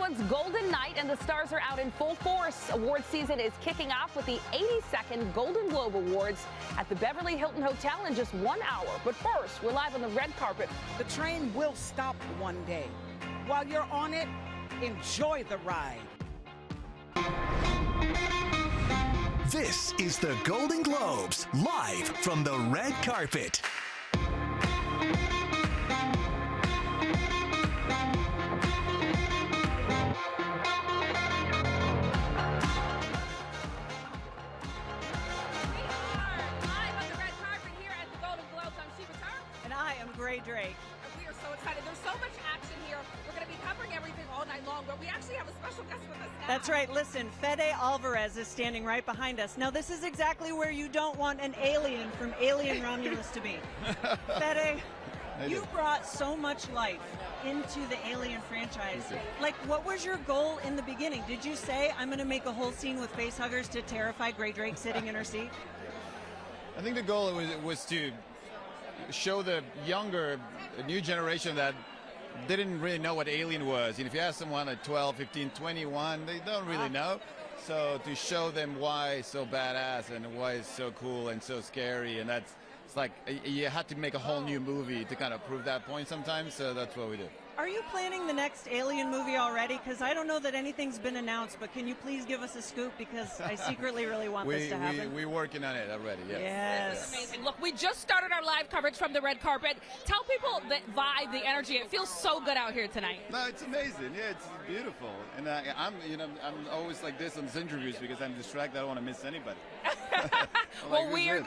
Hollywood's Golden Night, and the stars are out in full force. Award season is kicking off with the 82nd Golden Globe Awards at the Beverly Hilton Hotel in just 1 hour. But first, we're live on the red carpet. The train will stop one day. While you're on it, enjoy the ride. This is the Golden Globes, live from the red carpet. Grae Drake. We are so excited. There's so much action here. We're going to be covering everything all night long, but we actually have a special guest with us now. That's right. Listen, Fede Álvarez is standing right behind us. Now, this is exactly where you don't want an alien from Alien Romulus to be. Fede, you brought so much life into the Alien franchise. Like, what was your goal in the beginning? Did you say, I'm going to make a whole scene with face huggers to terrify Grae Drake sitting in her seat? I think the goal was to show the younger, new generation that didn't really know what Alien was. And if you ask someone at 12, 15, 21, they don't really know. So to show them why it's so badass and why it's so cool and so scary, and it's like you had to make a whole new movie to kind of prove that point sometimes, so that's what we did. Are you planning the next Alien movie already? Because I don't know that anything's been announced, but can you please give us a scoop? Because I secretly really want this to happen. We're working on it already, yes. Yes. Amazing. Look, we just started our live coverage from the red carpet. Tell people the vibe, the energy. It feels so good out here tonight. No, it's amazing. Yeah, it's beautiful. And I'm always like this on these interviews because I'm distracted. I don't want to miss anybody. Well, we're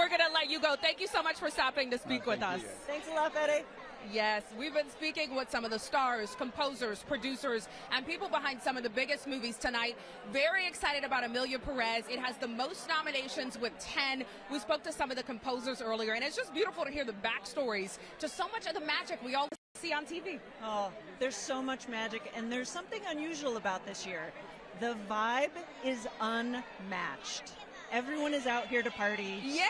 going to let you go. Thank you so much for stopping to speak with us. Thanks a lot, Fede. Yes, we've been speaking with some of the stars, composers, producers, and people behind some of the biggest movies tonight. Very excited about Emilia Pérez. It has the most nominations with 10. We spoke to some of the composers earlier, and it's just beautiful to hear the backstories to so much of the magic we all see on TV. Oh, there's so much magic, and there's something unusual about this year. The vibe is unmatched. Everyone is out here to party. Yeah!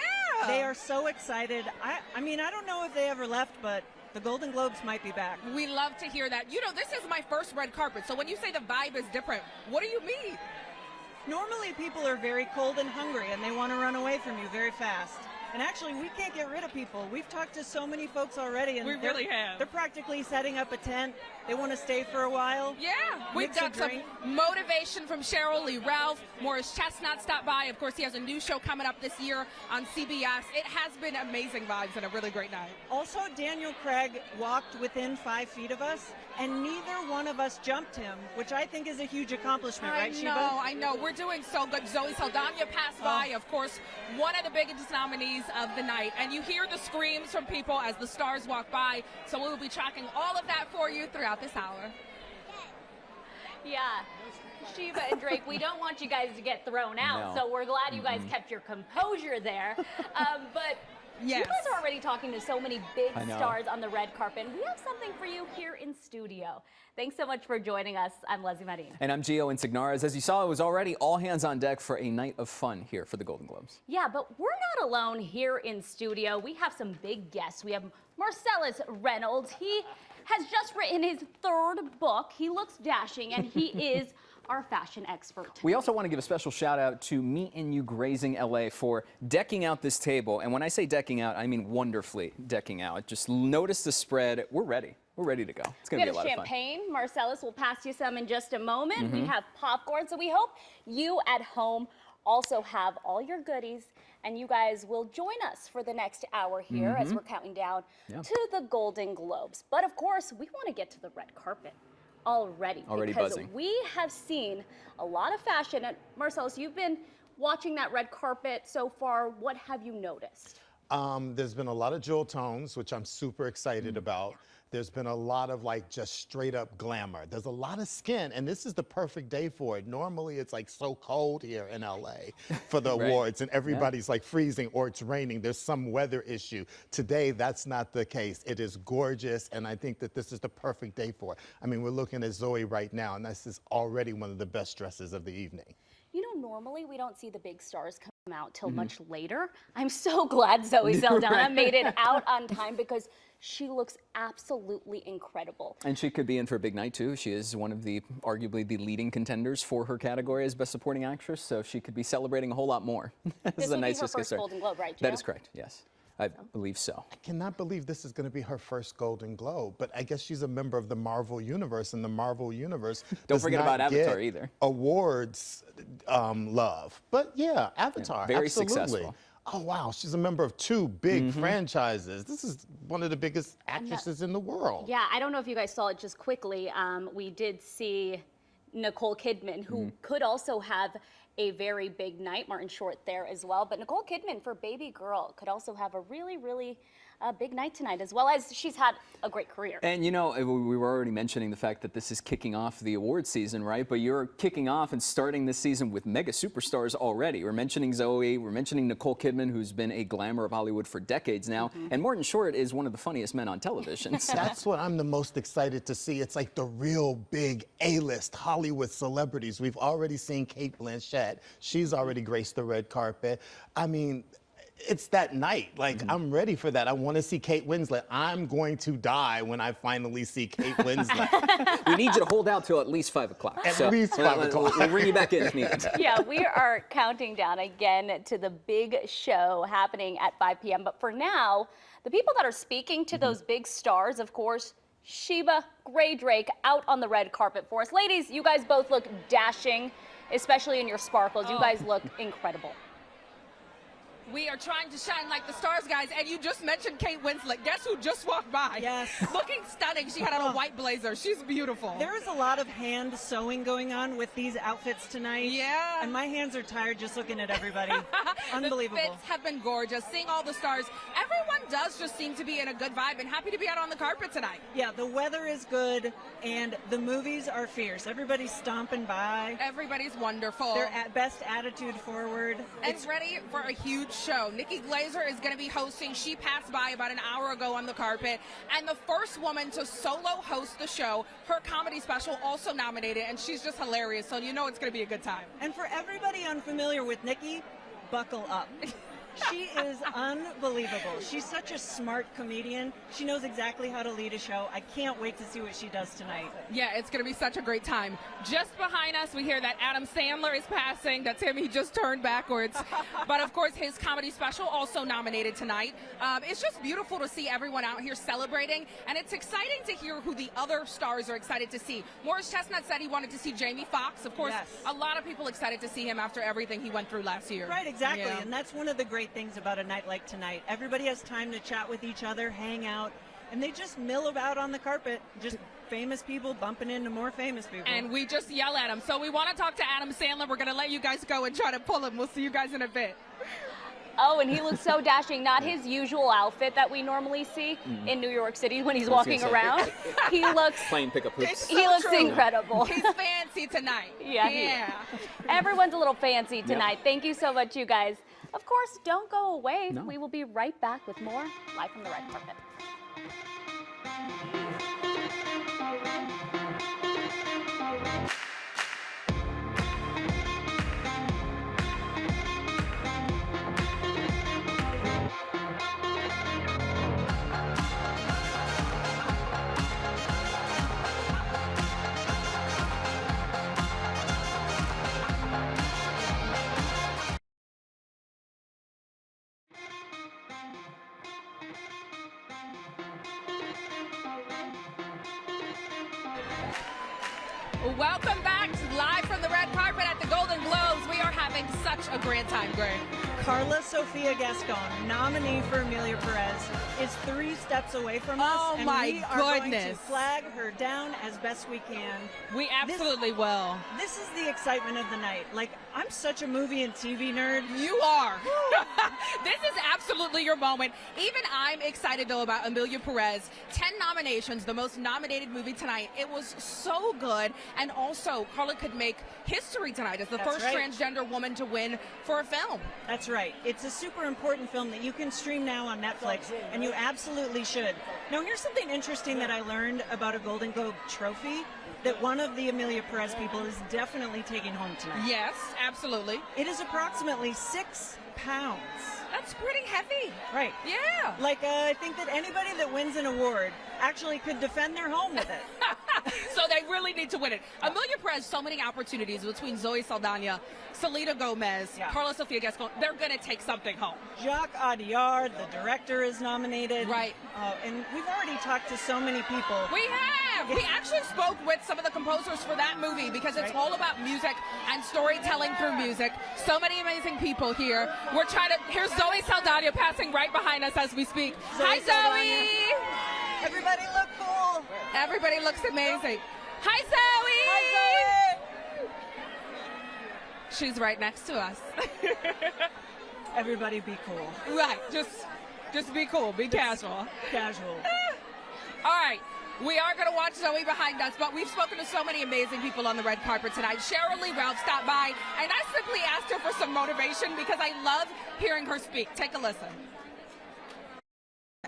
They are so excited. I mean, I don't know if they ever left, but the Golden Globes might be back. We love to hear that. You know, this is my first red carpet, so when you say the vibe is different, what do you mean? Normally people are very cold and hungry, and they want to run away from you very fast. And actually, we can't get rid of people. We've talked to so many folks already, and we really have. They're practically setting up a tent. They want to stay for a while. Yeah, we've got some motivation from Sheryl Lee Ralph. Morris Chestnut stopped by. Of course, he has a new show coming up this year on CBS. It has been amazing vibes and a really great night. Also, Daniel Craig walked within 5 feet of us, and neither one of us jumped him, which I think is a huge accomplishment, right, Sheba? I know. We're doing so good. Zoe Saldaña passed by, of course, one of the biggest nominees of the night. And you hear the screams from people as the stars walk by. So we will be tracking all of that for you throughout this hour. Yeah. Sheba and Drake, we don't want you guys to get thrown out, so we're glad you guys kept your composure there. But you guys are already talking to so many big stars on the red carpet. We have something for you here in studio. Thanks so much for joining us. I'm Lesley Marin. And I'm Gio Insignares. As you saw, it was already all hands on deck for a night of fun here for the Golden Globes. Yeah, but we're not alone here in studio. We have some big guests. We have Marcellas Reynolds. He has just written his 3rd book. He looks dashing, and he is our fashion expert. We also want to give a special shout out to Me and You Grazing LA for decking out this table. And when I say decking out, I mean wonderfully decking out. Just notice the spread. We're ready. We're ready to go. It's going to be a lot of fun. We have champagne. Marcellas will pass you some in just a moment. We have popcorn. So we hope you at home also have all your goodies, and you guys will join us for the next hour here as we're counting down to the Golden Globes. But of course, we want to get to the red carpet already because buzzing. We have seen a lot of fashion. And Marcellas, you've been watching that red carpet so far. What have you noticed? There's been a lot of jewel tones, which I'm super excited about. There's been a lot of like just straight up glamour. There's a lot of skin, and this is the perfect day for it. Normally it's like so cold here in LA for the awards, and everybody's like freezing or it's raining. There's some weather issue. Today, that's not the case. It is gorgeous, and I think that this is the perfect day for it. I mean, we're looking at Zoe right now, and this is already one of the best dresses of the evening. You know, normally we don't see the big stars come out till much later. I'm so glad Zoe Saldaña made it out on time because she looks absolutely incredible. And she could be in for a big night too. She is one of arguably the leading contenders for her category as Best Supporting Actress, so she could be celebrating a whole lot more. This is a nice her first Golden Globe, right, Gio? That is correct, yes. I believe so. I cannot believe this is going to be her first Golden Globe, but I guess she's a member of the Marvel Universe, and the Marvel Universe don't forget about Avatar either. Awards love, but yeah, Avatar, very absolutely. Successful. Oh wow, she's a member of 2 big franchises. This is one of the biggest actresses in the world. Yeah, I don't know if you guys saw it just quickly. We did see Nicole Kidman, who could also have a very big night. Martin Short there as well. But Nicole Kidman, for Baby Girl, could also have a really, really big night tonight, as well as she's had a great career. And you know, we were already mentioning the fact that this is kicking off the award season, right? But you're kicking off and starting this season with mega superstars already. We're mentioning Zoe, we're mentioning Nicole Kidman, who's been a glamour of Hollywood for decades now. And Martin Short is one of the funniest men on television. So. That's what I'm the most excited to see. It's like the real big A-list Hollywood celebrities. We've already seen Cate Blanchett. She's already graced the red carpet. I mean, it's that night. Like, I'm ready for that. I want to see Kate Winslet. I'm going to die when I finally see Kate Winslet. We need you to hold out till at least 5 o'clock. At least 5 o'clock. We'll bring you back in if needed. Yeah, we are counting down again to the big show happening at 5 p.m. But for now, the people that are speaking to those big stars, of course, Sheba, Grae Drake out on the red carpet for us. Ladies, you guys both look dashing, especially in your sparkles. You guys look incredible. We are trying to shine like the stars, guys, and you just mentioned Kate Winslet. Guess who just walked by? Yes. Looking stunning. She had on a white blazer. She's beautiful. There is a lot of hand sewing going on with these outfits tonight. Yeah. And my hands are tired just looking at everybody. Unbelievable. The fits have been gorgeous. Seeing all the stars. Everyone does just seem to be in a good vibe and happy to be out on the carpet tonight. Yeah, the weather is good, and the movies are fierce. Everybody's stomping by. Everybody's wonderful. They're at best attitude forward. And it's ready for a huge show. Nikki Glaser is going to be hosting. She passed by about an hour ago on the carpet, and the first woman to solo host the show. Her comedy special also nominated, and she's just hilarious, so you know it's going to be a good time. And for everybody unfamiliar with Nikki, buckle up. She is unbelievable. She's such a smart comedian. She knows exactly how to lead a show. I can't wait to see what she does tonight. Yeah, it's going to be such a great time. Just behind us, we hear that Adam Sandler is passing. That's him. He just turned backwards. But, of course, his comedy special also nominated tonight. It's just beautiful to see everyone out here celebrating, and it's exciting to hear who the other stars are excited to see. Morris Chestnut said he wanted to see Jamie Foxx. Of course, a lot of people excited to see him after everything he went through last year. Right, exactly. Yeah. And that's one of the great things about a night like tonight. Everybody has time to chat with each other, hang out, and they just mill about on the carpet, just famous people bumping into more famous people. And we just yell at them. So we want to talk to Adam Sandler. We're going to let you guys go and try to pull him. We'll see you guys in a bit. Oh, and he looks so dashing. Not his usual outfit that we normally see in New York City when he's walking around. He looks playing pickup hoops. He looks incredible. He's fancy tonight. Yeah. Everyone's a little fancy tonight. Yep. Thank you so much, you guys. Of course, don't go away. No. We will be right back with more live from the red carpet. Welcome back to live from the red carpet at the Golden Globes. We are having such a grand time, Grae. Carla Sofia Gascon, nominee for Emilia Pérez, is 3 steps away from us. Oh, and my we are going to flag her down as best we can. We absolutely will. This is the excitement of the night. Like, I'm such a movie and TV nerd. You are. This is absolutely your moment. Even I'm excited, though, about Emilia Pérez. 10 nominations, the most nominated movie tonight. It was so good. And also, Carla could make history tonight as the first transgender woman woman to win for a film. That's right. It's a super important film that you can stream now on Netflix, and you absolutely should. Now, here's something interesting that I learned about a Golden Globe trophy that one of the Emilia Pérez people is definitely taking home tonight. Yes, absolutely. It is approximately 6 pounds. That's pretty heavy. Right. Yeah. Like, I think that anybody that wins an award actually could defend their home with it. So they really need to win it. Emilia Pérez, so many opportunities between Zoe Saldaña, Selena Gomez, Carla Sofia Gascon. They're going to take something home. Jacques Audiard, the director, is nominated. Right. And we've already talked to so many people. We have. We actually spoke with some of the composers for that movie because it's all about music and storytelling through music. So many amazing people here. We're trying to, here's Zoe Saldaña passing right behind us as we speak. Hi, Zoe. Everybody look cool. Everybody looks amazing. Hi, Zoe. Hi, Zoe. She's right next to us. Everybody be cool. Right. Just be cool. Be casual. Casual. All right. We are going to watch Zoe behind us, but we've spoken to so many amazing people on the red carpet tonight. Sheryl Lee Ralph stopped by, and I simply asked her for some motivation because I love hearing her speak. Take a listen.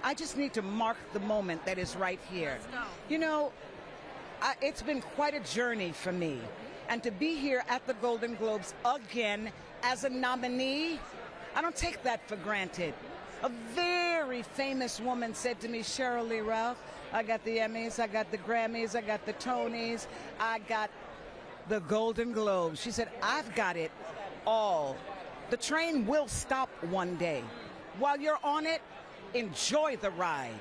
I just need to mark the moment that is right here. You know, it's been quite a journey for me. And to be here at the Golden Globes again as a nominee, I don't take that for granted. A very famous woman said to me, Sheryl Lee Ralph, I got the Emmys, I got the Grammys, I got the Tonys, I got the Golden Globes. She said, I've got it all. The train will stop one day. While you're on it, enjoy the ride.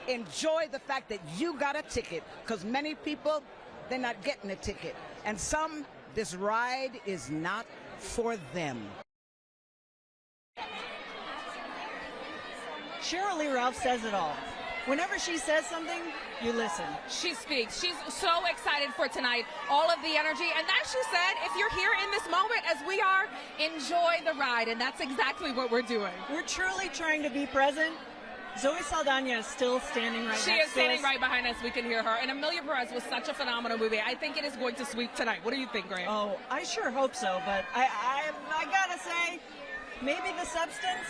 Enjoy the fact that you got a ticket, because many people, they're not getting a ticket. And some, this ride is not for them. Sheryl Lee Ralph says it all. Whenever she says something, you listen. She speaks. She's so excited for tonight, all of the energy. And as she said, if you're here in this moment as we are, enjoy the ride. And that's exactly what we're doing. We're truly trying to be present. Zoe Saldaña is still standing right next to us. She is standing right behind us. We can hear her. And Emilia Pérez was such a phenomenal movie. I think it is going to sweep tonight. What do you think, Grae? Oh, I sure hope so. But I gotta say, maybe the substance.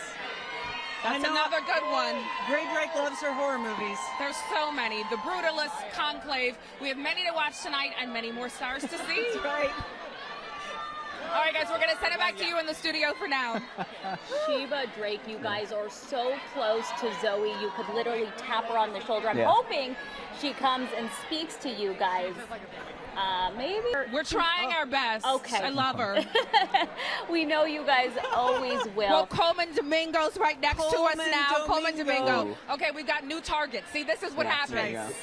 That's another good one. Grae Drake loves her horror movies. There's so many. The Brutalist, Conclave. We have many to watch tonight and many more stars to see. That's right. All right, guys, we're going to send it back to you in the studio for now. Sheba Turk, you guys are so close to Zoe. You could literally tap her on the shoulder. I'm hoping she comes and speaks to you guys. Maybe? We're trying our best. Okay. I love her. We know you guys always will. Well, Colman Domingo's right next to us now. Colman Domingo. Ooh. Okay, we've got new targets. See, this is what happens.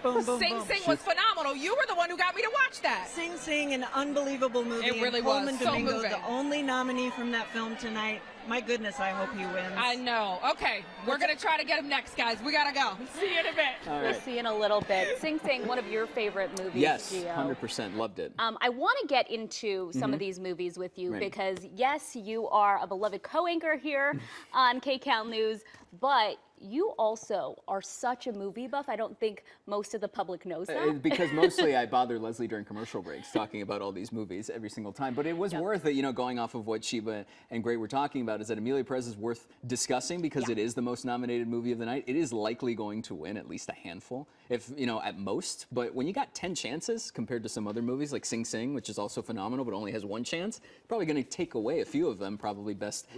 Boom, boom, Sing boom. Sing was phenomenal. You were the one who got me to watch that. Sing Sing, an unbelievable movie. It really and was. Colman So Domingo, moving. the only nominee from that film tonight. My goodness, I hope he wins. I know. Okay, we're going to try to get him next, guys. We got to go. See you in a bit. All We'll right. see in a little bit. Sing Sing, one of your favorite movies, Yes, Gio. 100%. Loved it. I want to get into some of these movies with you Right. because, yes, you are a beloved co-anchor here on KCAL News, but you also are such a movie buff. I don't think most of the public knows that. Because mostly I bother Lesley during commercial breaks talking about all these movies every single time. But it was worth it, you know, going off of what Sheba and Grae were talking about, is that Emilia Pérez is worth discussing because it is the most nominated movie of the night. It is likely going to win at least a handful, if, you know, at most. But when you got 10 chances compared to some other movies like Sing Sing, which is also phenomenal but only has one chance, probably going to take away a few of them. Probably best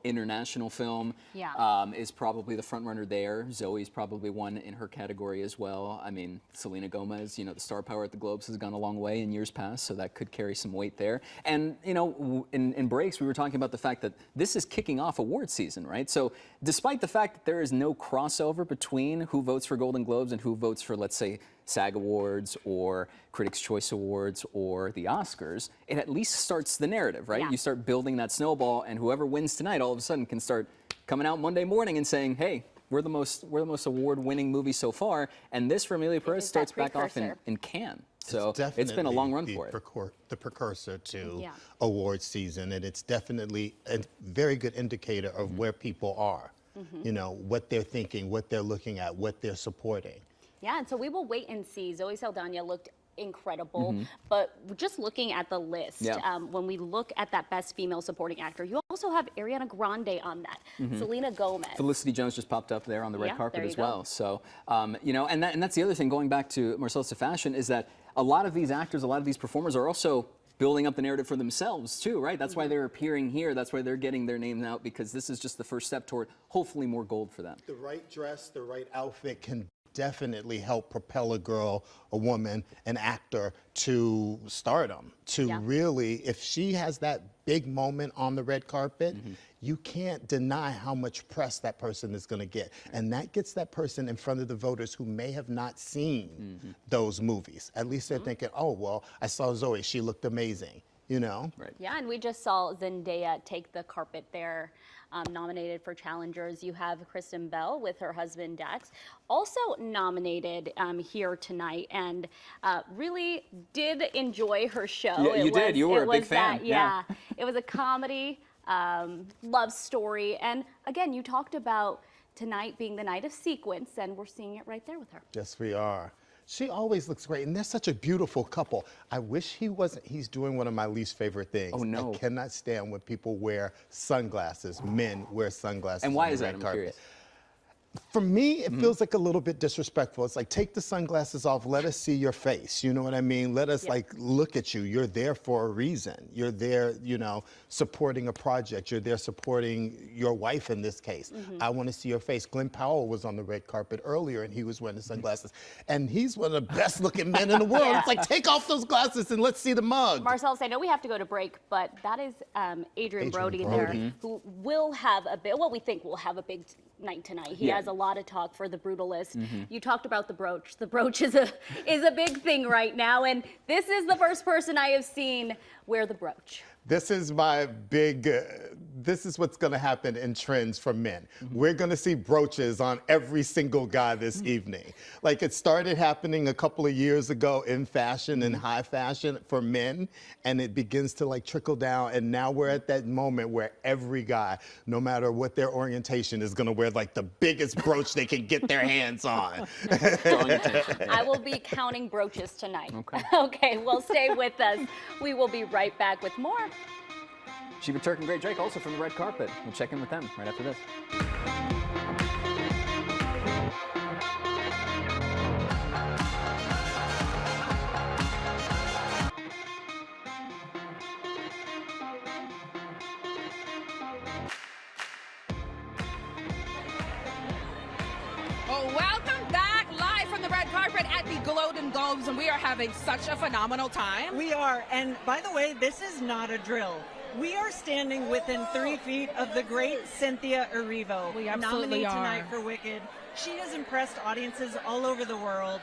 international film is probably the front runner there. Zoe's probably one in her category as well. I mean, Selena Gomez, you know, the star power at the Globes has gone a long way in years past, so that could carry some weight there. And, you know, in breaks, we were talking about the fact that this is kicking off award season, right? So despite the fact that there is no crossover between who votes for Golden Globes and who votes for, let's say, SAG Awards or Critics' Choice Awards or the Oscars, it at least starts the narrative, right? Yeah. You start building that snowball, and whoever wins tonight all of a sudden can start coming out Monday morning and saying, hey, we're the most award-winning movie so far, and this for Emilia Pérez starts back off in Cannes. So it's been a long run for it. The precursor to award season, and it's definitely a very good indicator of where people are. You know, what they're thinking, what they're looking at, what they're supporting. Yeah, and so we will wait and see. Zoe Saldaña looked incredible, but just looking at the list, when we look at that Best Female Supporting Actor, you also have Ariana Grande on that, Selena Gomez. Felicity Jones just popped up there on the red carpet as well. So, you know, and that's the other thing, going back to Marcellas to Fashion, is that a lot of these actors, a lot of these performers are also building up the narrative for themselves too, right? That's why they're appearing here. That's why they're getting their names out, because this is just the first step toward hopefully more gold for them. The right dress, the right outfit can definitely help propel a girl, a woman, an actor to stardom. To really, if she has that big moment on the red carpet, you can't deny how much press that person is going to get. And that gets that person in front of the voters who may have not seen those movies. At least they're thinking, oh, well, I saw Zoe, she looked amazing, you know? Right. Yeah, and we just saw Zendaya take the carpet there. Nominated for challengers. You have Kristen Bell with her husband Dax, also nominated here tonight, and really did enjoy her show. Yeah, you did. You were a big fan. Yeah, it was a comedy, love story, and again, you talked about tonight being the night of sequence, and we're seeing it right there with her. Yes, we are. She always looks great, and they're such a beautiful couple. I wish he wasn't. He's doing one of my least favorite things. Oh, no. I cannot stand when people wear sunglasses, men wear sunglasses. And why is on the that? red I'm carpet. curious. For me, it feels like a little bit disrespectful. It's like, take the sunglasses off, let us see your face. You know what I mean? Let us like look at you. You're there for a reason. You're there, you know, supporting a project. You're there supporting your wife in this case. I want to see your face. Glen Powell was on the red carpet earlier and he was wearing the sunglasses. And he's one of the best looking men in the world. It's like, take off those glasses and let's see the mug. Marcellas, I know we have to go to break, but that is Adrien Brody there, who will have a bit, well, we think will have a big night tonight. He has a lot of talk for the Brutalist. You talked about the brooch. The brooch is a big thing right now, and this is the first person I have seen wear the brooch. This is my big, this is what's gonna happen in trends for men. We're gonna see brooches on every single guy this evening. Like, it started happening a couple of years ago in fashion and high fashion for men, and it begins to like trickle down, and now we're at that moment where every guy, no matter what their orientation, is gonna wear like the biggest brooch they can get their hands on. I will be counting brooches tonight. Okay, well, stay with us. We will be right back with more. Sheba Turk and Grae Drake also from the red carpet. We'll check in with them right after this. Oh, welcome back live from the red carpet at the Golden Globes, and we are having such a phenomenal time. We are, and by the way, this is not a drill. We are standing within 3 feet of the great Cynthia Erivo. We absolutely are. Nominee tonight for Wicked. She has impressed audiences all over the world.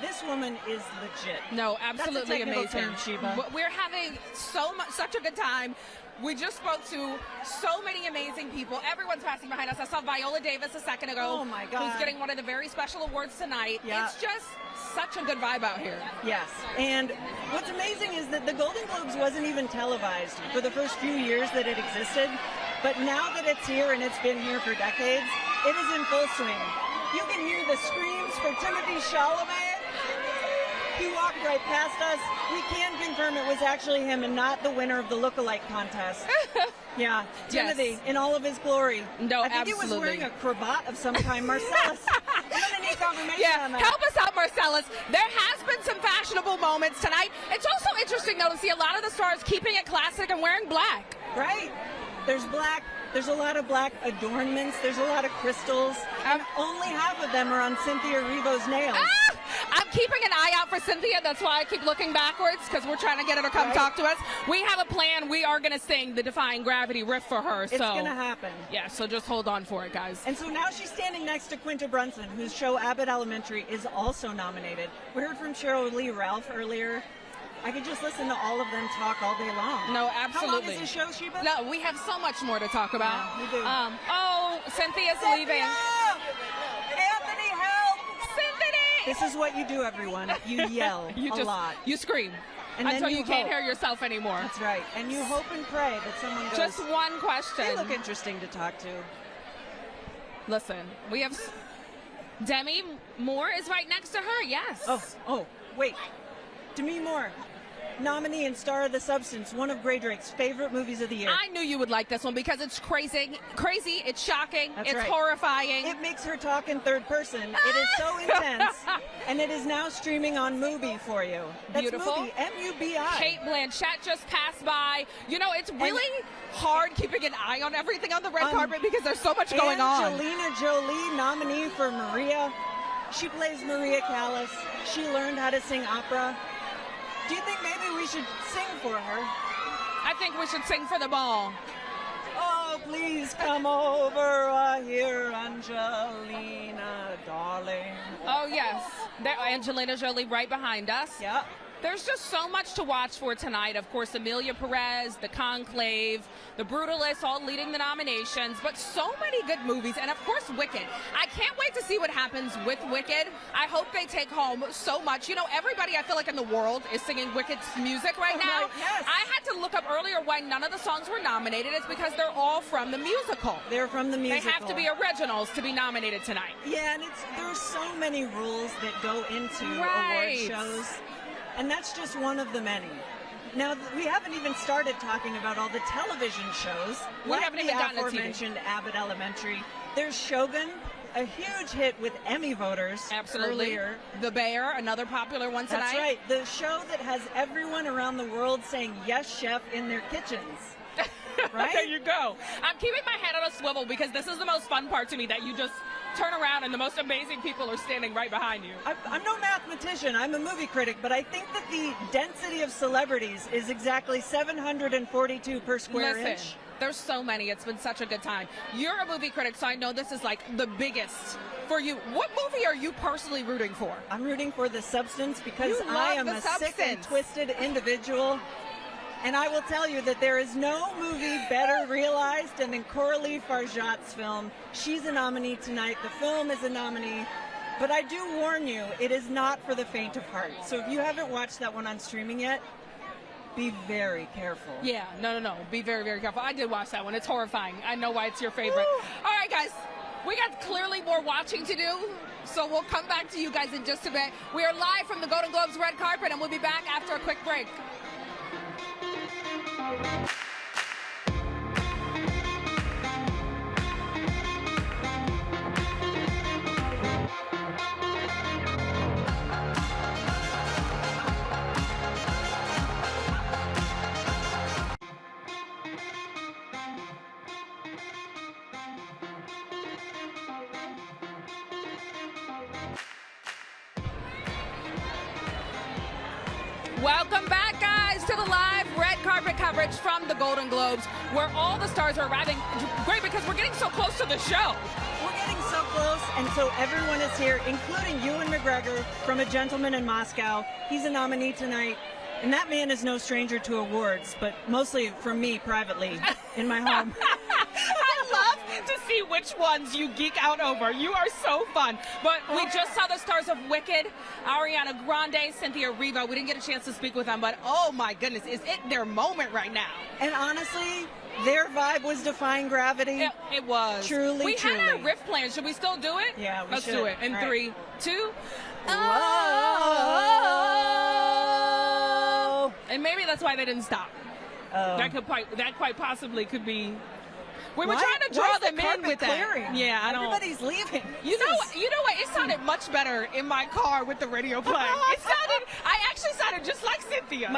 This woman is legit. No, absolutely amazing. Term, Sheba. We're having such a good time. We just spoke to so many amazing people. Everyone's passing behind us. I saw Viola Davis a second ago. Oh my God. Who's getting one of the very special awards tonight. Yeah. It's just such a good vibe out here. Yes, and what's amazing is that the Golden Globes wasn't even televised for the first few years that it existed, but now that it's here and it's been here for decades, it is in full swing. You can hear the screams for Timothée Chalamet. He walked right past us. We can confirm it was actually him and not the winner of the look-alike contest. Yeah, Timothée in all of his glory. No, I think he was wearing a cravat of some kind. Marcellas, I'm gonna need confirmation on that. Help us out, Marcellas. There has been some fashionable moments tonight. It's also interesting, though, to see a lot of the stars keeping it classic and wearing black. Right. There's black. There's a lot of black adornments. There's a lot of crystals. And only half of them are on Cynthia Erivo's nails. I'm keeping an eye out for Cynthia. That's why I keep looking backwards, because we're trying to get her to come talk to us. We have a plan. We are going to sing the Defying Gravity riff for her. It's going to happen. Yeah, so just hold on for it, guys. And so now she's standing next to Quinta Brunson, whose show Abbott Elementary is also nominated. We heard from Sheryl Lee Ralph earlier. I could just listen to all of them talk all day long. No, absolutely. How long is the show, Sheba? No, we have so much more to talk about. Yeah, we do. Oh, Cynthia's leaving. Anthony, help! Cynthia! This is what you do, everyone. You yell a lot. You scream. And until then you can't hear yourself anymore. That's right. And you hope and pray that someone goes, just one question. They look interesting to talk to. Listen, we have Demi Moore is right next to her, yes. Oh, wait. Demi Moore, nominee and star of The Substance, one of Grae Drake's favorite movies of the year. I knew you would like this one because it's crazy, it's shocking, That's it's right. horrifying. It makes her talk in third person. It is so intense, and it is now streaming on Mubi for you. That's Beautiful. Mubi, M-U-B-I. Kate Blanchett just passed by. You know, it's really hard keeping an eye on everything on the red carpet because there's so much going on. Angelina Jolie, nominee for Maria. She plays Maria Callas. She learned how to sing opera. Do you think maybe we should sing for her? I think we should sing for the ball. Oh, please come over here, Angelina, darling. Oh, yes. Angelina Jolie right behind us. Yeah. There's just so much to watch for tonight. Of course, Emilia Pérez, The Conclave, The Brutalist, all leading the nominations, but so many good movies. And of course, Wicked. I can't wait to see what happens with Wicked. I hope they take home so much. You know, everybody I feel like in the world is singing Wicked's music right now. Right, yes. I had to look up earlier why none of the songs were nominated. It's because they're all from the musical. They're from the musical. They have to be originals to be nominated tonight. Yeah, and there's so many rules that go into Right. award shows. And that's just one of the many. Now, we haven't even started talking about all the television shows. We like haven't even gotten to TV. The aforementioned Abbott Elementary. There's Shogun, a huge hit with Emmy voters. Absolutely. Earlier. The Bear, another popular one tonight. That's right. The show that has everyone around the world saying yes, chef, in their kitchens. Right? There you go. I'm keeping my head on a swivel because this is the most fun part to me, that you just turn around and the most amazing people are standing right behind you. I'm no mathematician. I'm a movie critic, but I think that the density of celebrities is exactly 742 per square inch. There's so many. It's been such a good time. You're a movie critic, so I know this is like the biggest for you. What movie are you personally rooting for? I'm rooting for The Substance because You I love am The a sick and Substance. twisted individual. And I will tell you that there is no movie better realized than Coralie Farjat's film. She's a nominee tonight. The film is a nominee. But I do warn you, it is not for the faint of heart. So if you haven't watched that one on streaming yet, be very careful. Yeah, no. Be very, very careful. I did watch that one. It's horrifying. I know why it's your favorite. Woo. All right, guys. We got clearly more watching to do, so we'll come back to you guys in just a bit. We are live from the Golden Globes red carpet, and we'll be back after a quick break. Welcome back, guys, to the live red carpet coverage from the Golden Globes, where all the stars are arriving. Great, because we're getting so close to the show. We're getting so close, and so everyone is here, including Ewan McGregor from A Gentleman in Moscow. He's a nominee tonight, and that man is no stranger to awards, but mostly from me privately in my home. I love to see which ones you geek out over. You are so fun. But we just saw the stars of Wicked, Ariana Grande, Cynthia Erivo. We didn't get a chance to speak with them, but oh my goodness, is it their moment right now? And honestly, their vibe was defying gravity. It was. Truly. We had our riff plan. Should we still do it? Yeah, we Let's should. do it. In All right. 3, 2. Oh. And maybe that's why they didn't stop. Oh. That quite possibly could be. We were Why- trying to why draw is the them in carpet with clearing? that. Yeah, I don't. Everybody's leaving. You know what? It sounded much better in my car with the radio playing. I actually sounded just like Cynthia.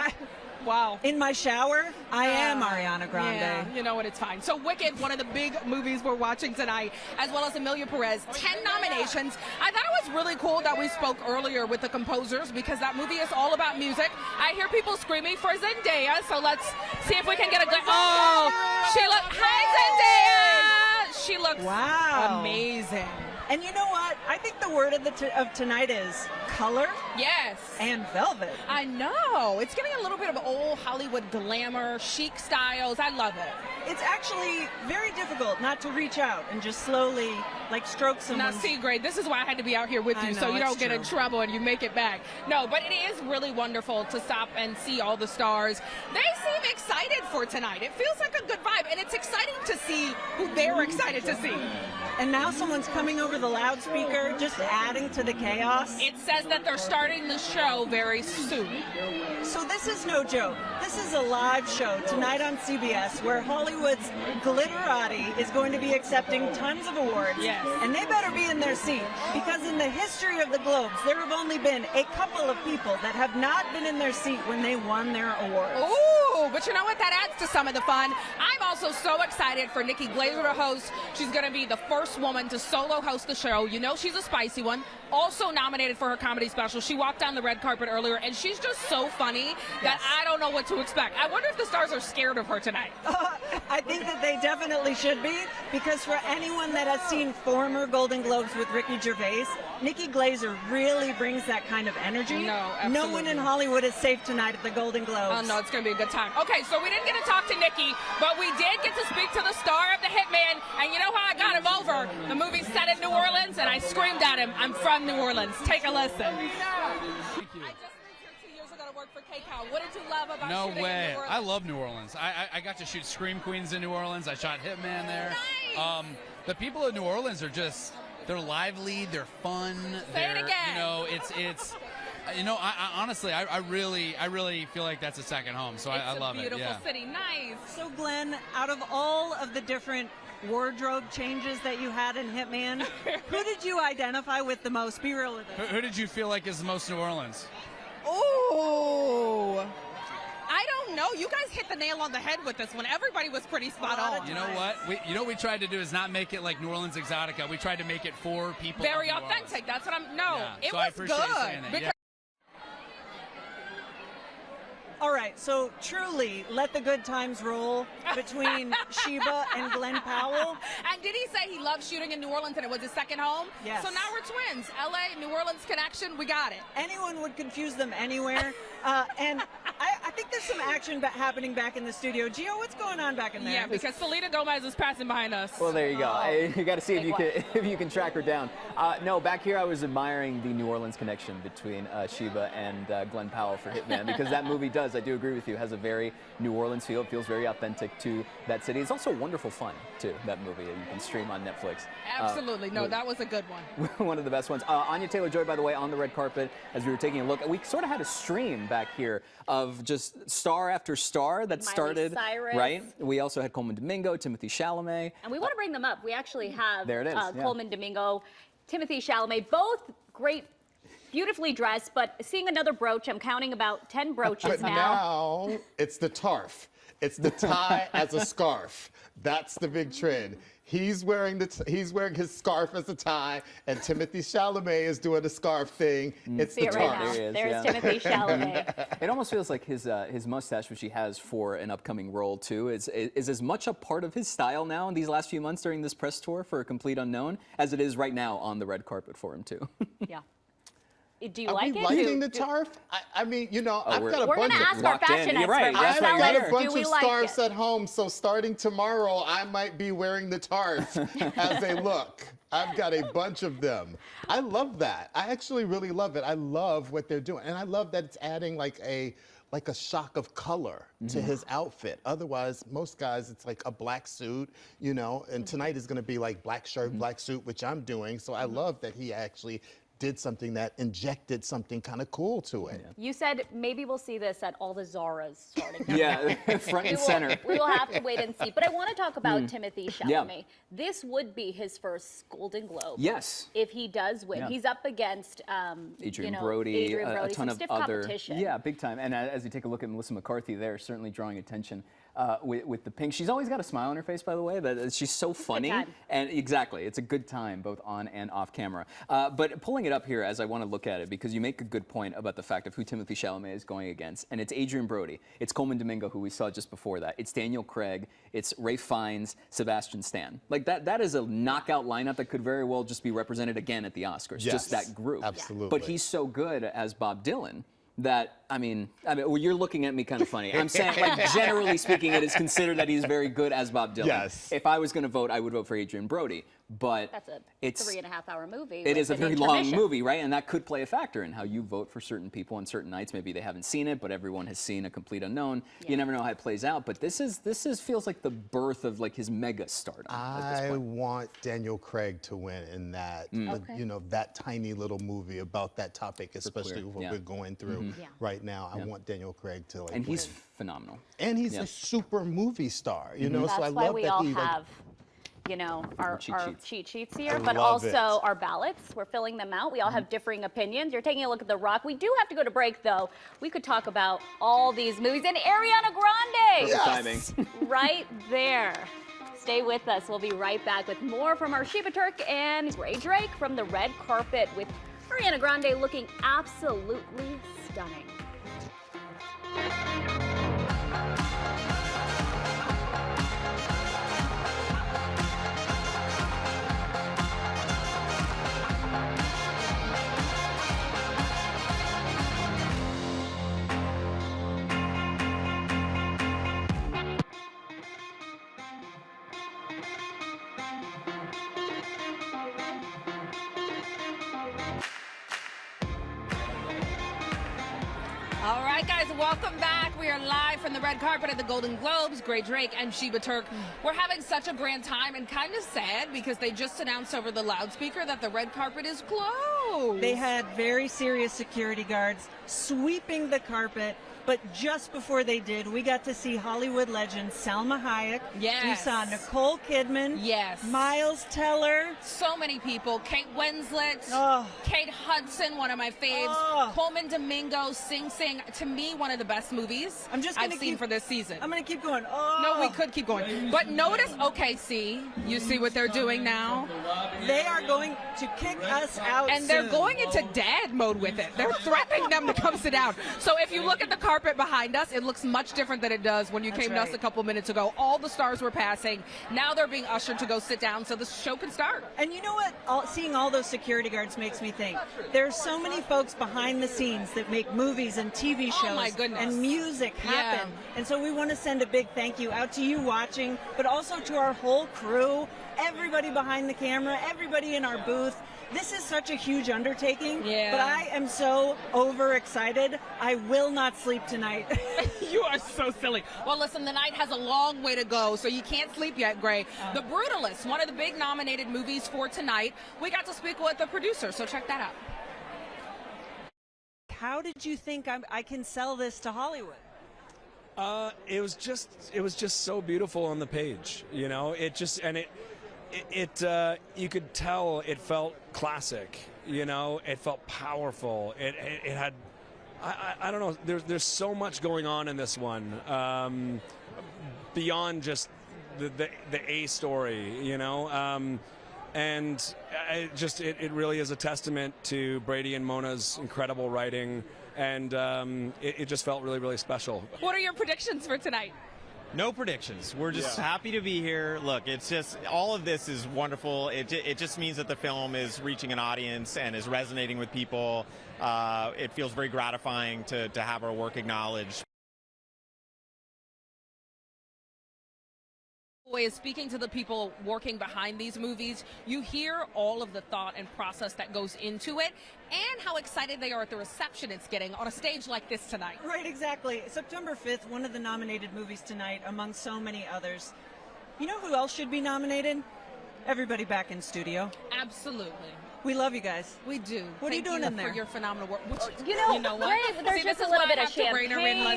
Wow. In my shower, I am Ariana Grande. Yeah, you know what? It's fine. So Wicked, one of the big movies we're watching tonight, as well as Emilia Pérez, 10 nominations. I thought it was really cool that we spoke earlier with the composers because that movie is all about music. I hear people screaming for Zendaya, so let's see if we can get a glimpse. Oh, hi, Zendaya! She looks amazing. And you know what? I think the word of tonight is color. Yes. And velvet. I know. It's getting a little bit of old Hollywood glamour, chic styles. I love it. It's actually very difficult not to reach out and just slowly, like, stroke someone. Now, see, Grae, this is why I had to be out here with you, so you don't get in trouble and you make it back. No, but it is really wonderful to stop and see all the stars. They seem excited for tonight. It feels like a good vibe, and it's exciting to see who they're excited to see. and now someone's coming over the loudspeaker, just adding to the chaos. It says that they're starting the show very soon. So this is no joke. This is a live show tonight on CBS where Hollywood's glitterati is going to be accepting tons of awards. Yes. And they better be in their seat, because in the history of the Globes, there have only been a couple of people that have not been in their seat when they won their awards. Ooh, but you know what? That adds to some of the fun. I'm also so excited for Nikki Glaser to host. She's going to be the first woman to solo host the show. You know she's a spicy one. Also nominated for her comedy special. She walked down the red carpet earlier, and she's just so funny that I don't know what to expect. I wonder if the stars are scared of her tonight. I think that they definitely should be, because for anyone that has seen former Golden Globes with Ricky Gervais, Nikki Glaser really brings that kind of energy. No, absolutely. No one in Hollywood is safe tonight at the Golden Globes. Oh, no, it's going to be a good time. Okay, so we didn't get to talk to Nikki, but we did get to speak to the star of The Hitman, and you know how I got him over? The movie's set in New Orleans, and I screamed at him, I'm from New Orleans. Take a listen. Thank you. I just moved here 2 years ago to work for KCAL. What did you love about shooting in New Orleans? I love New Orleans. I got to shoot Scream Queens in New Orleans. I shot Hitman there. Nice. The people of New Orleans are just, they're lively, they're fun. Say it again. You know, it's you know, I honestly, I really feel like that's a second home. So I love it. It's a beautiful city. Nice. So Glenn, out of all of the different wardrobe changes that you had in Hitman, who did you identify with the most? Be real with us. Who did you feel like is the most New Orleans? Oh, I don't know. You guys hit the nail on the head with this one. Everybody was pretty spot on. You know what? What we tried to do is not make it like New Orleans Exotica. We tried to make it for people. Very of New Orleans. authentic. That's what I'm. No, Yeah, it so was I appreciate you saying that. good. Yeah. All right, so truly, let the good times roll between Sheba and Glen Powell. And did he say he loved shooting in New Orleans and it was his second home? Yes. So now we're twins. LA, New Orleans connection, we got it. Anyone would confuse them anywhere. And I think there's some action happening back in the studio. Gio, what's going on back in there? Yeah, because Selena Gomez is passing behind us. Well, there you go. You got to see if you can track her down. No, back here I was admiring the New Orleans connection between Sheba and Glen Powell for Hitman, because that movie does, I do agree with you, has a very New Orleans feel. It feels very authentic to that city. It's also wonderful fun, too, that movie. You can stream on Netflix. Absolutely. No, that was a good one. One of the best ones. Anya Taylor-Joy, by the way, on the red carpet as we were taking a look. We sort of had a stream back here of just star after star that started, Cyrus. right? We also had Colman Domingo, Timothée Chalamet. And we want to bring them up. We actually have there it is, yeah. Colman Domingo, Timothée Chalamet, both great, beautifully dressed, but seeing another brooch, I'm counting about 10 brooches but now it's the tarf. It's the tie as a scarf. That's the big trend. He's wearing his scarf as a tie, and Timothée Chalamet is doing the scarf thing. It's the tarf. Right There's Timothée Chalamet. It almost feels like his mustache, which he has for an upcoming role too, is as much a part of his style now in these last few months during this press tour for A Complete Unknown as it is right now on the red carpet for him too. Yeah. Do you Are like we it? liking the tarf? I mean, you know, I've got a we're bunch gonna of ask our fashion expert. Right. I've got a bunch do we of like scarves it? at home, so starting tomorrow, I might be wearing the tarf as a look. I've got a bunch of them. I love that. I actually really love it. I love what they're doing, and I love that it's adding like a shock of color to his outfit. Otherwise, most guys, it's like a black suit, you know, and tonight is gonna be like black shirt, black suit, which I'm doing. So I love that he actually did something that injected something kind of cool to it. You said maybe we'll see this at all the Zaras starting. Yeah, front and center. We will have to wait and see. But I want to talk about Timothée Chalamet. Yeah. This would be his first Golden Globe. Yes. If he does win. Yeah. He's up against Adrien Brody, a ton of stiff other competition. Yeah, big time. And as you take a look at Melissa McCarthy there, certainly drawing attention with the pink. She's always got a smile on her face, by the way. She's so funny. And exactly, it's a good time both on and off camera. But pulling it up here as I want to look at it, because you make a good point about the fact of who Timothée Chalamet is going against. And it's Adrien Brody. It's Colman Domingo, who we saw just before that. It's Daniel Craig. It's Ralph Fiennes, Sebastian Stan. Like that is a knockout lineup that could very well just be represented again at the Oscars. Yes, just that group. absolutely. But he's so good as Bob Dylan that, I mean, well, you're looking at me kind of funny. I'm saying, like, generally speaking, it is considered that he's very good as Bob Dylan. Yes. If I was going to vote, I would vote for Adrien Brody. but that's a it's 3.5-hour movie. It is a very long intermission. movie, right? And that could play a factor in how you vote for certain people on certain nights. Maybe they haven't seen it, but everyone has seen A Complete Unknown. Yeah. You never know how it plays out, but this feels like the birth of like his mega stardom. I want Daniel Craig to win in that, you know, that tiny little movie about that topic, especially what we're going through right now. I want Daniel Craig to like and win. he's phenomenal. And he's a super movie star, you know, so I That's why love we that all he have, you know, our cheat sheets here, but love also our ballots. We're filling them out. We all have differing opinions. You're taking a look at The Rock. We do have to go to break, though. We could talk about all these movies. And Ariana Grande! Yes. Right there. Stay with us. We'll be right back with more from our Sheba Turk and Grae Drake from the red carpet, with Ariana Grande looking absolutely stunning. All right, guys, welcome back. We are live from the red carpet at the Golden Globes. Grae Drake and Sheba Turk. We're having such a grand time and kind of sad because they just announced over the loudspeaker that the red carpet is closed. They had very serious security guards sweeping the carpet, but just before they did, we got to see Hollywood legend Salma Hayek. Yes. We saw Nicole Kidman. Yes. Miles Teller. So many people. Kate Winslet. Oh. Kate Hudson, one of my faves. Oh. Colman, Domingo, Sing Sing. To me, one of the best movies I've seen for this season. I'm going to keep going. Oh. No, we could keep going. But notice, okay, see, you see what they're doing now? They are going to kick us out And they're going into dad mode with it. They're threatening them to come sit down. So if you look at the carpet behind us, it looks much different than it does when you came to us a couple minutes ago. All the stars were passing. Now they're being ushered to go sit down so the show can start. And you know what? Seeing all those security guards makes me think. There's so many folks behind the scenes that make movies and TV shows and music happen. And so we want to send a big thank you out to you watching, but also to our whole crew, everybody behind the camera, everybody in our booth. This is such a huge undertaking, but I am so overexcited. I will not sleep tonight. You are so silly. Well, listen, the night has a long way to go, so you can't sleep yet, Grae. The Brutalist, one of the big nominated movies for tonight. We got to speak with the producer, so check that out. How did you think I can sell this to Hollywood? It was just so beautiful on the page, you know. You could tell it felt classic, you know. It felt powerful. It had, I don't know. There's so much going on in this one, beyond just the A story, you know. And it really is a testament to Brady and Mona's incredible writing, and it just felt really, really special. What are your predictions for tonight? No predictions. We're just happy to be here. Look, it's just, all of this is wonderful. It just means that the film is reaching an audience and is resonating with people. It feels very gratifying to have our work acknowledged. Is speaking to the people working behind these movies, you hear all of the thought and process that goes into it, and how excited they are at the reception it's getting on a stage like this tonight. Right, exactly. September 5th, one of the nominated movies tonight, among so many others. You know who else should be nominated? Everybody back in studio. Absolutely. We love you guys. We do. What are you doing in there? For your phenomenal work. Which, you know what? There's just a little bit of champagne.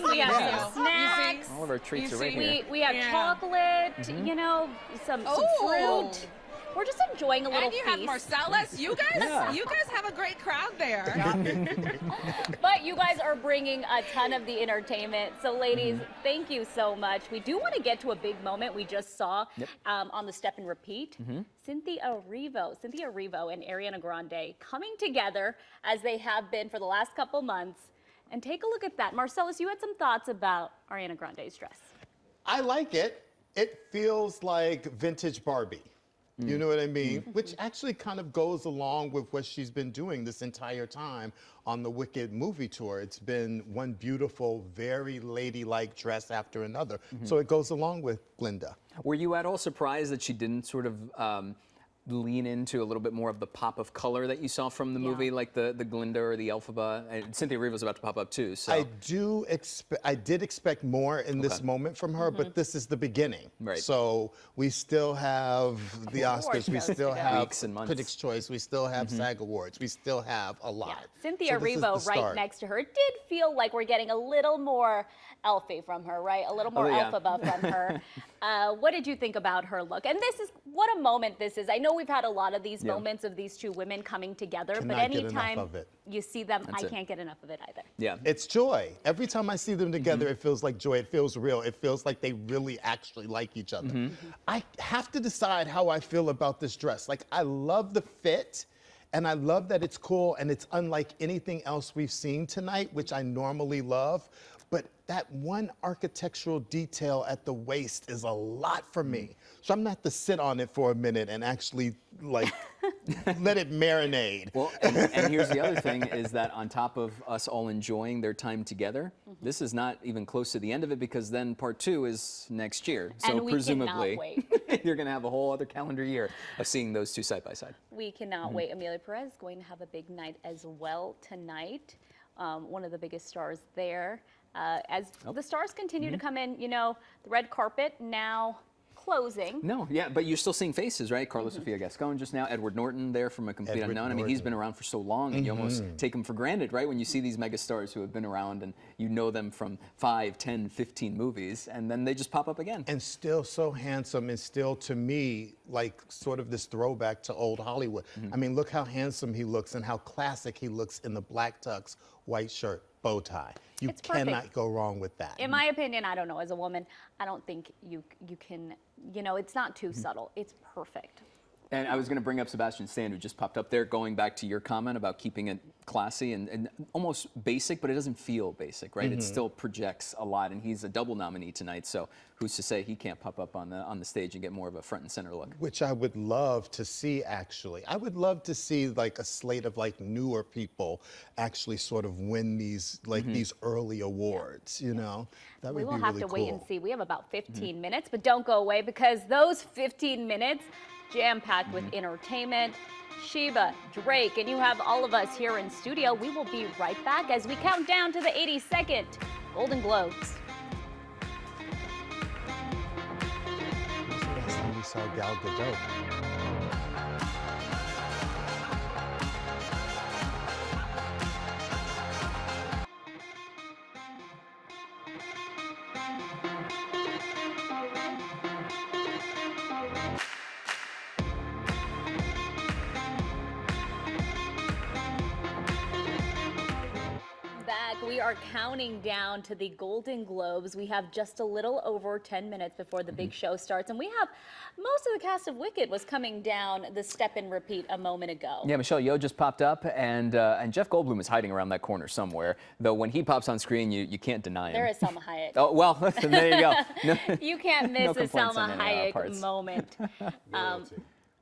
We have some snacks. All of our treats are right here. We have chocolate. You know, some fruit. We're just enjoying a little feast. And you have Marcellas. You guys have a great crowd there. But you guys are bringing a ton of the entertainment. So, ladies, thank you so much. We do want to get to a big moment we just saw on the Step and Repeat. Cynthia Erivo and Ariana Grande coming together as they have been for the last couple months. And take a look at that. Marcellas, you had some thoughts about Ariana Grande's dress. I like it. It feels like vintage Barbie. You know what I mean? Which actually kind of goes along with what she's been doing this entire time on the Wicked movie tour. It's been one beautiful, very ladylike dress after another. So it goes along with Glinda. Were you at all surprised that she didn't sort of lean into a little bit more of the pop of color that you saw from the movie, like the Glinda or the Elphaba? And Cynthia Erivo's about to pop up too. So I did expect more in this moment from her, but this is the beginning. Right. So we still have the Oscars, we still have Critics' Choice, we still have SAG Awards, we still have a lot. Cynthia Erivo right next to her. It did feel like we're getting a little more Elfie from her, right? A little more Elphaba from her. What did you think about her look? And this is, what a moment this is. I know we've had a lot of these moments of these two women coming together, but anytime you see them, I can't get enough of it either. Yeah. It's joy. Every time I see them together, it feels like joy. It feels real. It feels like they really actually like each other. I have to decide how I feel about this dress. Like, I love the fit. And I love that it's cool and it's unlike anything else we've seen tonight, which I normally love. But that one architectural detail at the waist is a lot for me. So I'm gonna have to sit on it for a minute and actually like let it marinate. Well, and here's the other thing is that on top of us all enjoying their time together, this is not even close to the end of it, because then part 2 is next year. So and we presumably cannot wait. you're gonna have a whole other calendar year of seeing those two side by side. We cannot wait. Emilia Pérez is going to have a big night as well tonight. One of the biggest stars there. As the stars continue to come in, you know, the red carpet now closing. No, yeah, but you're still seeing faces, right? Carlos Sofia Gascon just now, Edward Norton there from A Complete Unknown. I mean, he's been around for so long, and you almost take him for granted, right? When you see these megastars who have been around and you know them from 5, 10, 15 movies, and then they just pop up again. And still so handsome, and still, to me, like sort of this throwback to old Hollywood. I mean, look how handsome he looks and how classic he looks in the black tux, white shirt, bow tie. You cannot go wrong with that. In my opinion, I don't know, as a woman, I don't think you can, you know, it's not too subtle. It's perfect. And I was going to bring up Sebastian Stan, who just popped up there, going back to your comment about keeping it classy and almost basic, but it doesn't feel basic, right? It still projects a lot, and he's a double nominee tonight, so who's to say he can't pop up on the stage and get more of a front and center look? Which I would love to see, actually. I would love to see like a slate of like newer people actually sort of win these like these early awards, you know? That would be really cool. We will have to wait and see. We have about 15 minutes, but don't go away, because those 15 minutes jam-packed with entertainment. Sheba, Drake, and you have all of us here in studio. We will be right back as we count down to the 82nd Golden Globes. Last time we saw Gal Gadot. We are counting down to the Golden Globes. We have just a little over 10 minutes before the big show starts, and we have most of the cast of Wicked was coming down the step and repeat a moment ago. Yeah, Michelle Yeoh just popped up, and Jeff Goldblum is hiding around that corner somewhere. Though when he pops on screen, you can't deny him. There is Salma Hayek. Oh well, there you go. No, you can't miss no a Salma Hayek parts. moment.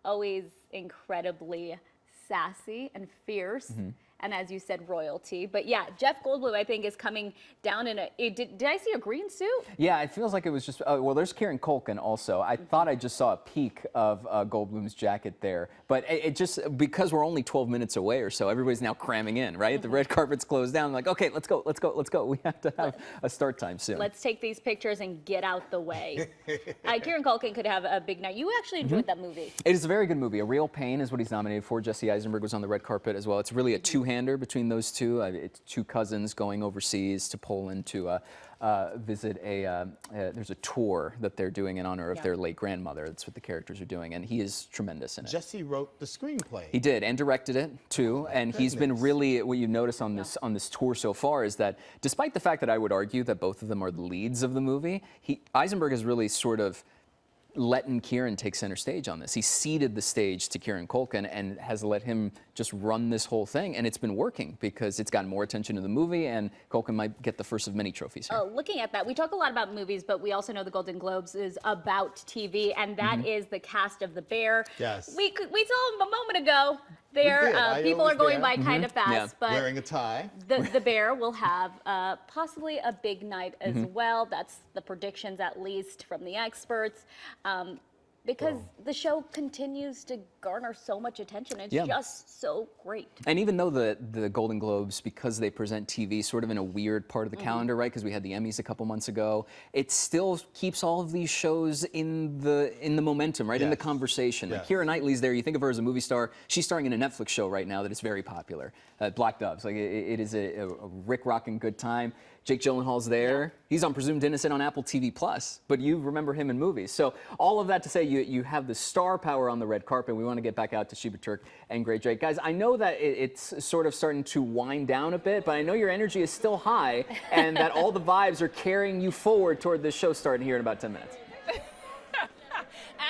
Always incredibly sassy and fierce. And as you said, royalty. But yeah, Jeff Goldblum, I think, is coming down in a, did I see a green suit? Yeah, it feels like it was just, well, there's Kieran Culkin also. I thought I just saw a peek of Goldblum's jacket there. But it just, because we're only 12 minutes away or so, everybody's now cramming in, right? The red carpet's closed down. I'm like, okay, let's go, let's go, let's go. We have to have a start time soon. Let's take these pictures and get out the way. Kieran Culkin could have a big night. You actually enjoyed that movie. It is a very good movie. A Real Pain is what he's nominated for. Jesse Eisenberg was on the red carpet as well. It's really a two-hander between those two. It's two cousins going overseas to Poland to visit there's a tour that they're doing in honor of their late grandmother. That's what the characters are doing, and he is tremendous in it. Jesse wrote the screenplay. He did, and directed it too. And he's been really, what you've noticed on this tour so far is that, despite the fact that I would argue that both of them are the leads of the movie, Eisenberg has really sort of letting Kieran take center stage on this. He ceded the stage to Kieran Culkin and has let him just run this whole thing, and it's been working because it's gotten more attention to the movie, and Culkin might get the first of many trophies here. Looking at that, we talk a lot about movies, but we also know the Golden Globes is about TV, and that is the cast of The Bear. Yes. We saw him a moment ago. There, people are going by kind of fast, but wearing a tie. The Bear will have possibly a big night as well. That's the predictions, at least from the experts. because the show continues to garner so much attention. It's just so great. And even though the Golden Globes, because they present TV sort of in a weird part of the calendar, right? Because we had the Emmys a couple months ago, it still keeps all of these shows in the momentum, right? In the conversation. Like Keira Knightley's there. You think of her as a movie star. She's starring in a Netflix show right now that is very popular. Black Doves. Like it is a rick-rocking good time. Jake Gyllenhaal's there. He's on Presumed Innocent on Apple TV+, but you remember him in movies. So all of that to say, you have the star power on the red carpet. We want to get back out to Sheba Turk and Grae Drake. Guys, I know that it's sort of starting to wind down a bit, but I know your energy is still high and that all the vibes are carrying you forward toward this show starting here in about 10 minutes.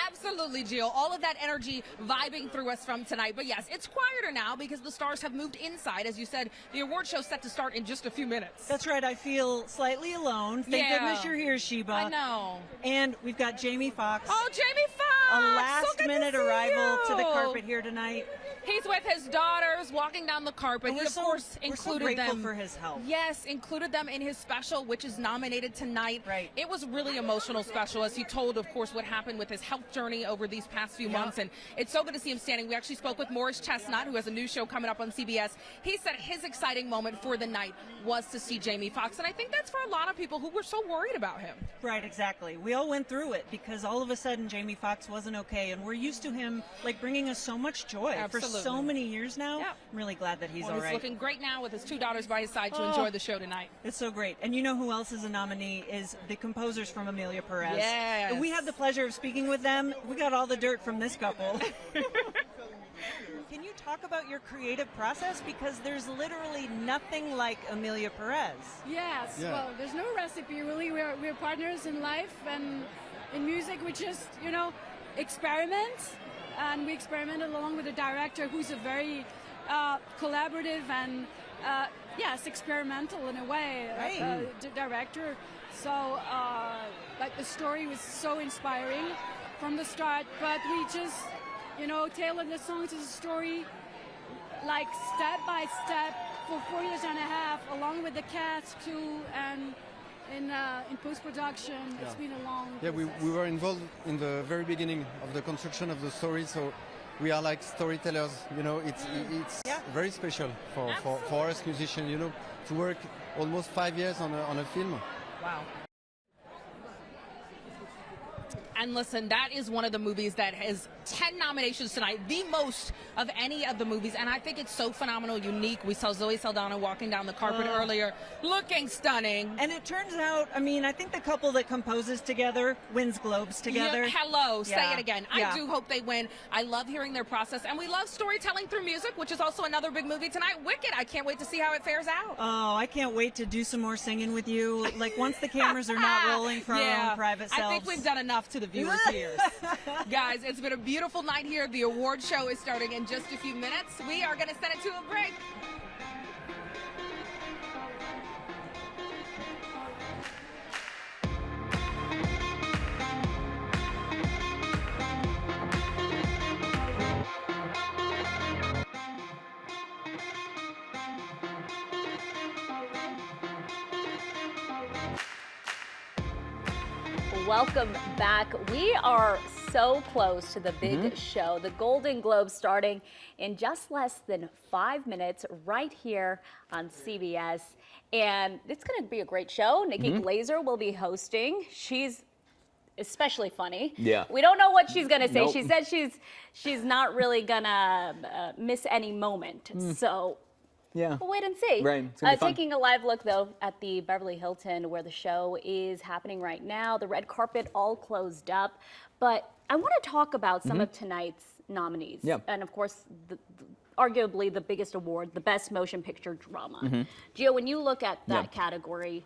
Absolutely, Gio. All of that energy vibing through us from tonight. But yes, it's quieter now because the stars have moved inside. As you said, the award show's set to start in just a few minutes. That's right. I feel slightly alone. Thank goodness you're here, Sheba. I know. And we've got Jamie Foxx. Oh, Jamie Foxx! A last-minute arrival to the carpet here tonight. He's with his daughters walking down the carpet. He, of course, included them. For his help. Yes, included them in his special, which is nominated tonight. Right. It was really emotional special, as he told, of course, what happened with his health journey over these past few months. And it's so good to see him standing. We actually spoke with Morris Chestnut, who has a new show coming up on CBS. He said his exciting moment for the night was to see Jamie Foxx. And I think that's for a lot of people who were so worried about him. Right, exactly. We all went through it because all of a sudden Jamie Foxx wasn't okay. And we're used to him like bringing us so much joy for so many years now. I'm really glad that he's all right. He's looking great now with his two daughters by his side to enjoy the show tonight. It's so great. And you know who else is a nominee is the composers from Emilia Pérez. Yes. We had the pleasure of speaking with them. We got all the dirt from this couple. Can you talk about your creative process? Because there's literally nothing like Emilia Pérez. Yes, well, there's no recipe really. We're partners in life, and in music we just, you know, experiment. And we experimented along with the director, who's a very collaborative and, yes, experimental in a way, director. So, like, the story was so inspiring from the start, but we just, you know, tailored the song to the story, like, step by step for 4 years and a half, along with the cast, too, and in post-production. It's been a long process. We were involved in the very beginning of the construction of the story, so we are like storytellers, you know. It's very special for us musicians, you know, to work almost 5 years on a film. Wow. And listen, that is one of the movies that has 10 nominations tonight, the most of any of the movies. And I think it's so phenomenal, unique. We saw Zoe Saldaña walking down the carpet earlier, looking stunning. And it turns out, I mean, I think the couple that composes together wins Globes together. Say it again. I do hope they win. I love hearing their process. And we love storytelling through music, which is also another big movie tonight. Wicked. I can't wait to see how it fares out. Oh, I can't wait to do some more singing with you. Like, once the cameras are not rolling for our own private selves. I think we've done enough to the viewers' ears. Guys, it's been a beautiful night here. The award show is starting in just a few minutes. We are going to send it to a break. Welcome back. We are so close to the big show, the Golden Globes, starting in just less than 5 minutes right here on CBS. And it's going to be a great show. Nikki Glaser will be hosting. She's especially funny. Yeah. We don't know what she's going to say. She said she's not really going to miss any moment. So we'll wait and see. Right. Taking a live look, though, at the Beverly Hilton, where the show is happening right now. The red carpet all closed up. But I want to talk about some of tonight's nominees. And, of course, arguably the biggest award, the Best Motion Picture Drama. Gio, when you look at that category,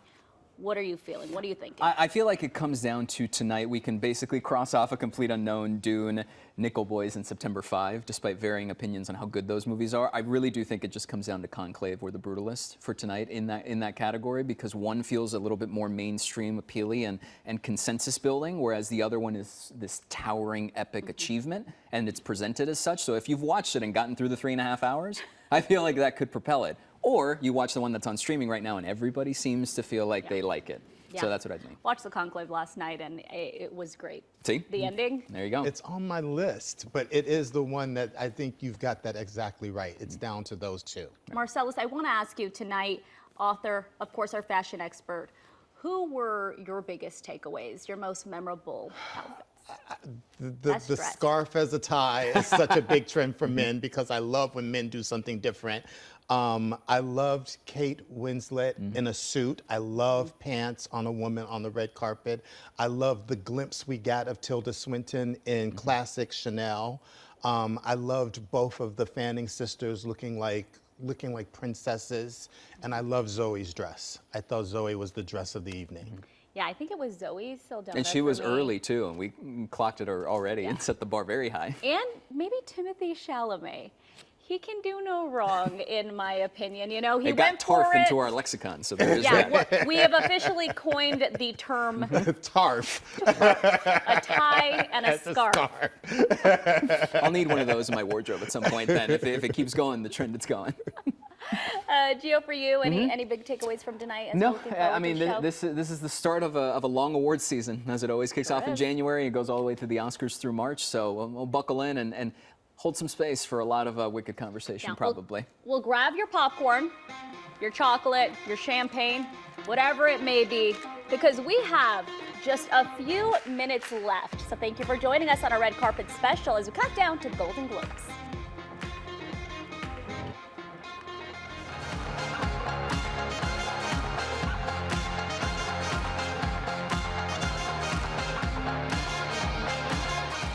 what are you feeling? What are you thinking? I feel like it comes down to tonight. We can basically cross off A Complete Unknown, Dune, Nickel Boys, and September 5, despite varying opinions on how good those movies are. I really do think it just comes down to Conclave or The Brutalist for tonight in that category, because one feels a little bit more mainstream appealy and consensus building, whereas the other one is this towering epic achievement, and it's presented as such. So if you've watched it and gotten through the 3.5 hours, I feel like that could propel it. or you watch the one that's on streaming right now, and everybody seems to feel like they like it. Yeah. So that's what I think. Watched the Conclave last night, and it was great. See? The ending? There you go. It's on my list, but it is the one that I think you've got that exactly right. It's down to those two. Marcellas, I want to ask you tonight, author, of course, our fashion expert, who were your biggest takeaways, your most memorable outfits? The scarf as a tie is such a big trend for men because I love when men do something different. I loved Kate Winslet in a suit. I love pants on a woman on the red carpet. I love the glimpse we got of Tilda Swinton in classic Chanel. I loved both of the Fanning sisters looking like princesses, and I love Zoe's dress. I thought Zoe was the dress of the evening. Yeah, I think it was Zoe Saldaña. And she was early too, and we clocked it already and set the bar very high. And maybe Timothée Chalamet. He can do no wrong, in my opinion. You know, he went for TARF it. into our lexicon, so there is that. Yeah, we have officially coined the term TARF. A tie and a scarf. I'll need one of those in my wardrobe at some point then. If it keeps going, the trend it's going. Gio, for you, any big takeaways from tonight? No, I mean, this is the start of a long awards season, as it always kicks off in January. It goes all the way to the Oscars through March, so we'll buckle in and hold some space for a lot of wicked conversation, probably. We'll grab your popcorn, your chocolate, your champagne, whatever it may be, because we have just a few minutes left. So thank you for joining us on our red carpet special as we count down to the Golden Globes.